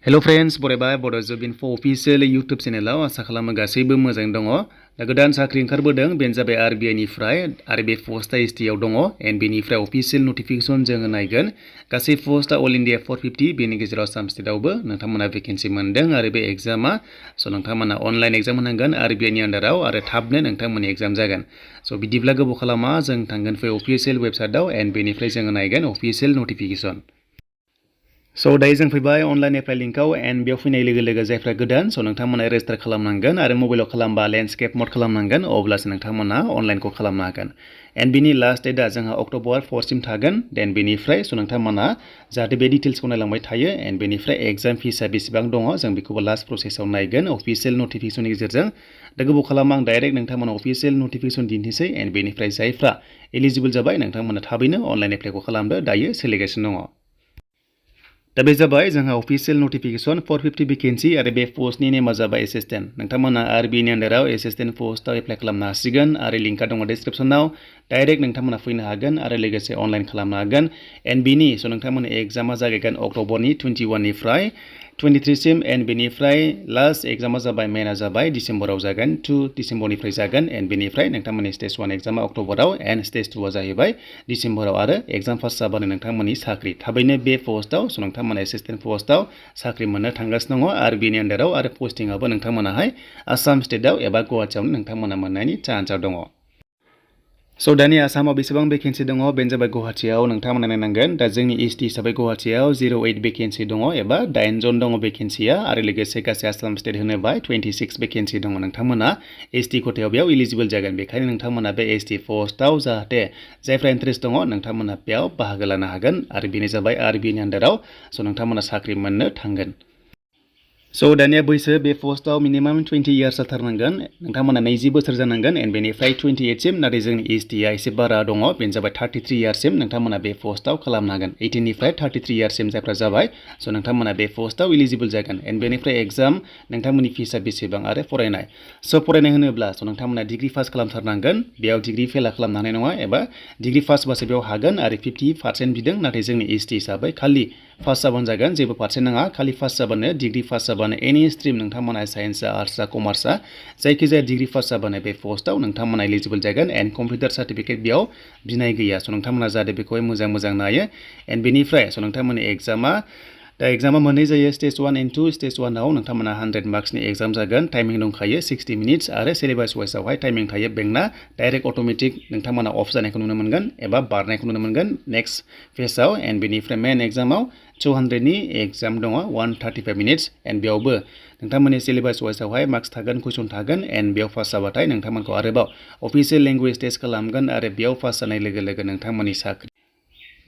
Hello friends, बरायबाय Bodo Job Info official YouTube channel आसा खालामो गासैबो मोजां दङ। दा गोदान साख्रि ओंखारबोदों बेनो जाबाय RBI निफ्राय RBI पोस्टआ ST आव दङ एन्ड बेनिफ्राय अफिशियेल नटिफिकेशन जोङो नायगोन। गासै पोस्टआ अल इन्डिया 450 बेनि गेजेराव आसाम स्टेटआवबो नोंथांमोना भेकेन्सि मोनदों आरो बे एग्जामा नोंथांमोना अनलाइन एग्जाम होनांगोन RBI नि आन्डाराव आरो थाबनो नोंथांमोननि एग्जाम जागोन। बिदिब्ला गोबाव खालामा जों थांगोन फै अफिशियेल वेबसाइटआव एन्ड बेनिफ्राय जोङो नायगोन अफिशियेल नटिफिकेशन। दायो जों फैबाय अनलाइन एप्लाइ लिंकआव एन्ड बेयाव फैनाय लोगो लोगो जायफ्रा गोदान नोंथांमोना रेजिस्टार खालामनांगोन आरो मबाइलाव खालामबा लेन्डस्केप मड खालामनांगोन अब्लासो नोंथांमोना अनलाइनखौ खालामनो हागोन। एन्ड बिनि लास्ट डेटआ जोंहा अक्ट'बर 4 सिम थागोन। देन बेनिफ्राय नोंथांमोना जाहाथे बे डिटेल्सखौ नायलांबाय थायो एन्ड बेनिफ्राय एग्जाम फिसआ बेसेबां दङ जों बेखौबो लास्ट प्रसेसआव नायगोन अफिशियेल नटिफिकेशननि गेजेरजों। दा गोबाव खालामा आं डाइरेक्ट नोंथांमोना अफिशियेल नटिफिकेशन दिन्थिसै एन्ड बेनिफ्राय जायफ्रा एलिजिबल जाबाय नोंथांमोना थाबैनो अनलाइन एप्लाइखौ खालामदो दायो सोलिगासिनो दङ। दा बे जाबाय जोंहा अफिशियेल नटिफिकेशन 450 भेकेन्सि आरो बे पोस्टनि नेमा जाबाय एसिस्टेन्ट। नोंथांमोना RBI नि आन्डाराव एसिस्टेन्ट पोस्टआव एप्लाइ खालामनो हासिगोन आरो लिंकआ दङ डिसक्रिप्शनाव। डाइरेक्ट नोंथांमोना फैनो हागोन आरो लोगोसे अनलाइन खालामनो हागोन। एन्ड बिनि नोंथांमोना एग्जामा जागायगोन अक्ट'बरनि 21 निफ्राय 23 सिम एन्ड बेनिफ्राय लास्ट एग्जामा जाबाय मेनआ जाबाय डिसेम्बराव जागोन 2 डिसेम्बरनिफ्राय जागोन एन्ड बेनिफ्राय नोंथांमोननि स्टेज 1 एग्जामा अक्ट'बराव एन्ड स्टेज 2 आ जाहैबाय डिसेम्बराव आरो एग्जाम पास जाबानो नोंथांमोननि साख्रि थाबैनो बे पोस्टआव नोंथांमोना एसिस्टेन्ट पोस्टआव साख्रि मोननो थांगासिनो दङ RBI नि आन्डाराव आरो पोस्टिंआबो नोंथांमोनाहाय आसाम स्टेटआव एबा गुवाहाटीआवनो नोंथांमोना मोननायनि चान्सआ दङ। दानि आसामाव बेसेबां भेकेन्सि दङ बेनो जाबाय गुवाहाटीआव नोंथांमोना नायनांगोन। दा जोंनि ST हिसाबै गुवाहाटीआव 08 भेकेन्सि दङ एबा 8 जन दङ भेकेन्सिया आरो लोगोसे गासै आसाम स्टेट होनोबा 26 भेकेन्सि दङ। नोंथांमोना ST खथायाव बेयाव इलिजिबल जागोन। बेखायनो नोंथांमोना बे ST पोस्टआव जाहाथे जायफ्रा इन्टारेस्ट दङ नोंथांमोना बेयाव बाहागो लानो हागोन आरो बेनो जाबाय RBI नि आन्डाराव नोंथांमोना साख्रि मोननो थांगोन। दानिया बैसो बे पोस्टआव मिनिमाम 20 इयार्स जाथारनांगोन। नोंथांमोना 20 बोसोर जानांगोन एन्ड बेनिफ्राय 28 सिम नाथाय जोंनि STआ एसे बारा दङ बेनो जाबाय 33 इयार्ससिम नोंथांमोना बे पोस्टआव खालामनो हागोन। 18 निफ्राय 33 इयार्ससिम जायफ्रा जाबाय नोंथांमोना बे पोस्टआव इलिजिबल जागोन। एन्ड बेनिफ्राय एग्जाम नोंथांमोननि फिसआ बेसेबां आरो फरायनाय फरायनाय होनोब्ला नोंथांमोना डिग्री पास खालामथारनांगोन। बेयाव डिग्री फेल खालामनो हानाय नङा एबा डिग्री पासबासो बेयाव हागोन आरो 50% बिदों नाथाय जोंनि ST हिसाबै खालि पास जाबानो जागोन जेबो पार्सेन्ट नाङा खालि पास जाबानो डिग्री पास जाबानो एनि स्ट्रिम नोंथांमोना साइन्सआ आर्ट्सआ कमार्सआ जायखिजाया डिग्री पास जाबानो बे पोस्टआव नोंथांमोना इलिजिबल जागोन एन्ड कम्पिउटार सार्टिफिकेट बेयाव बिनाय गैया नोंथांमोना जाहाथे बेखौहाय मोजां नायो। एन्ड बेनिफ्राय नोंथांमोननि एग्जामा मोननै जायो स्टेज 1 एन्ड 2। स्टेज 1 आव नोंथांमोना 100 मार्क्सनि एग्जाम जागोन। टाइमिं दंखायो 60 मिनिट्स आरो सिलेबास वाइसआवहाय टाइमिं थायो बेंकना डाइरेक्ट अट'मेटिक नोंथांमोना अफ जानायखौ नुनो मोनगोन एबा बारनायखौ नुनो मोनगोन नेक्स्ट फेजआव। एन्ड बेनिफ्राय मेन एग्जामाव 200 नि एग्जाम दङ 135 मिनिट्स एन्ड बेयावबो नोंथांमोननि सिलेबास वाइसआवहाय मार्क्स थागोन कुइसन थागोन एन्ड बेयाव पास जाबाथाय नोंथांमोनखौ आरोबाव अफिसियेल लेंगुवेज टेस्ट खालामगोन आरो बेयाव पास जानाय लोगो लोगो नोंथांमोननि साख्रि।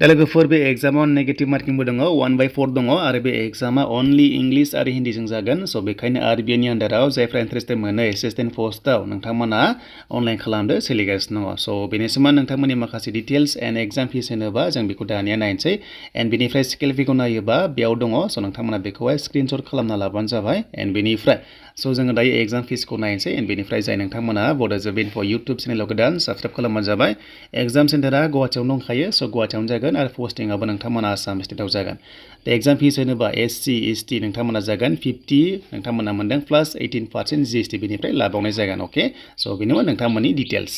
दा लोगोफोर बे एग्जामाव नेगेटिभ मार्किंबो दङ 1/4 दङ आरो बे एग्जामा अनलि इंलिश आरो हिन्दीजों जागोन। बेखायनो RBI नि आन्डाराव जायफ्रा इन्टारेस्टेड मोनो एसिस्टेन्ट पोस्टआव नोंथांमोना अनलाइन खालामदो सोलिगासिनो दङ। बेनोसैमोन नोंथांमोननि माखासे डिटेल्स एन्ड एग्जाम फिस होनोबा जों बेखौ दानिया नायनोसै। एन्ड बेनिफ्राय स्केल फिखौ नायोबा बेयाव दङ नोंथांमोना बेखौहाय स्क्रिनशट खालामना लाबानो जाबाय। एन्ड बेनिफ्राय जोङो दायो एग्जाम फिसखौ नायनोसै एन्ड बेनिफ्राय जाय नोंथांमोना बड' जब इनफो इउटुब चेनेलाव गोदान साबसक्राइब खालामबानो जाबाय। एग्जाम सेन्टारा गुवाहाटीआवनो दंखायो गुवाहाटीआवनो जागोन आरो पस्टिंआबो नोंथांमोना आसाम स्टेटआव जागोन। दा एग्जाम फिस होनोबा SC ST नोंथांमोना जागोन 50 नोंथांमोना मोनदों प्लास 18% GST बेनिफ्राय लाबावनाय जागोन। अके बेनोमोन नोंथांमोननि डिटेल्स।